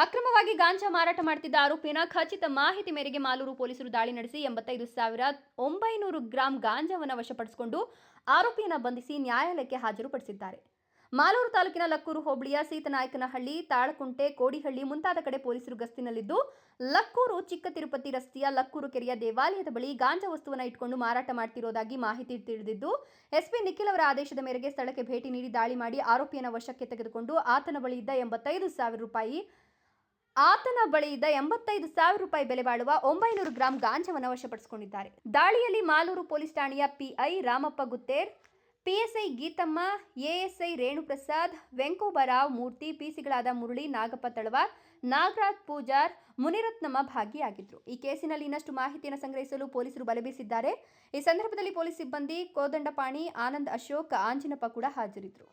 ಅಕ್ರಮವಾಗಿ ಗಾಂಜಾ ಮಾರಾಟ ಮಾಡುತ್ತಿದ್ದ ಆರೋಪಿನ ಖಚಿತ ಮಾಹಿತಿ ಮೇರೆಗೆ ಮಾಲೂರು ಪೊಲೀಸರು ದಾಳಿ ನಡೆಸಿ 85,900 ಗ್ರಾಂ ಗಾಂಜಾವನ್ನು ವಶಪಡಿಸಿಕೊಂಡು ಆರೋಪಿಯನ್ನು ಬಂಧಿಸಿ ನ್ಯಾಯಾಲಯಕ್ಕೆ ಹಾಜರುಪಡಿಸಿದ್ದಾರೆ. ಮಾಲೂರು ತಾಲೂಕಿನ ಲಕ್ಕೂರು ಹೋಬಳಿಯ ಸೀತನಾಯಕನಹಳ್ಳಿ, ತಾಳಕುಂಟೆ, ಕೋಡಿಹಳ್ಳಿ ಮುಂತಾದ ಕಡೆ ಪೊಲೀಸರು ಗಸ್ತಿನಲ್ಲಿದ್ದು, ಲಕ್ಕೂರು ಚಿಕ್ಕ ತಿರುಪತಿ ರಸ್ತೆಯ ಲಕ್ಕೂರು ಕೆರೆಯ ದೇವಾಲಯದ ಬಳಿ ಗಾಂಜಾ ವಸ್ತುವನ್ನು ಇಟ್ಟುಕೊಂಡು ಮಾರಾಟ ಮಾಡುತ್ತಿರುವುದಾಗಿ ಮಾಹಿತಿ ತಿಳಿದಿದ್ದು, ಎಸ್ಪಿ ನಿಖಿಲ್ ಅವರ ಆದೇಶದ ಮೇರೆಗೆ ಸ್ಥಳಕ್ಕೆ ಭೇಟಿ ನೀಡಿ ದಾಳಿ ಮಾಡಿ ಆರೋಪಿಯನ್ನು ವಶಕ್ಕೆ ತೆಗೆದುಕೊಂಡು ಆತನ ಬಳಿ ಇದ್ದ 85,000 ರೂಪಾಯಿ ಬೆಲೆ ಬಾಳುವ 900 ಗ್ರಾಂ ಗಾಂಜಾವನ್ನು ವಶಪಡಿಸಿಕೊಂಡಿದ್ದಾರೆ. ದಾಳಿಯಲ್ಲಿ ಮಾಲೂರು ಪೊಲೀಸ್ ಠಾಣೆಯ PI Ramappa ಗುತ್ತೇರ್, PSI Geethamma, ASI ರೇಣುಪ್ರಸಾದ್, Venkobarao ಮೂರ್ತಿ, ಪಿಸಿಗಳಾದ ಮುರಳಿ, ನಾಗಪ್ಪ ತಳವಾರ್, ನಾಗರಾಜ್ ಪೂಜಾರ್, ಮುನಿರತ್ನಮ್ಮ ಭಾಗಿಯಾಗಿದ್ದರು. ಈ ಕೇಸಿನಲ್ಲಿ ಇನ್ನಷ್ಟು ಮಾಹಿತಿಯನ್ನು ಸಂಗ್ರಹಿಸಲು ಪೊಲೀಸರು ಬಲೆ ಬೀಸಿದ್ದಾರೆ. ಈ ಸಂದರ್ಭದಲ್ಲಿ ಪೊಲೀಸ್ ಸಿಬ್ಬಂದಿ ಕೋದಂಡಪಾಣಿ, ಆನಂದ್ ಅಶೋಕ್, ಆಂಜಿನಪ್ಪ ಕೂಡ ಹಾಜರಿದ್ದರು.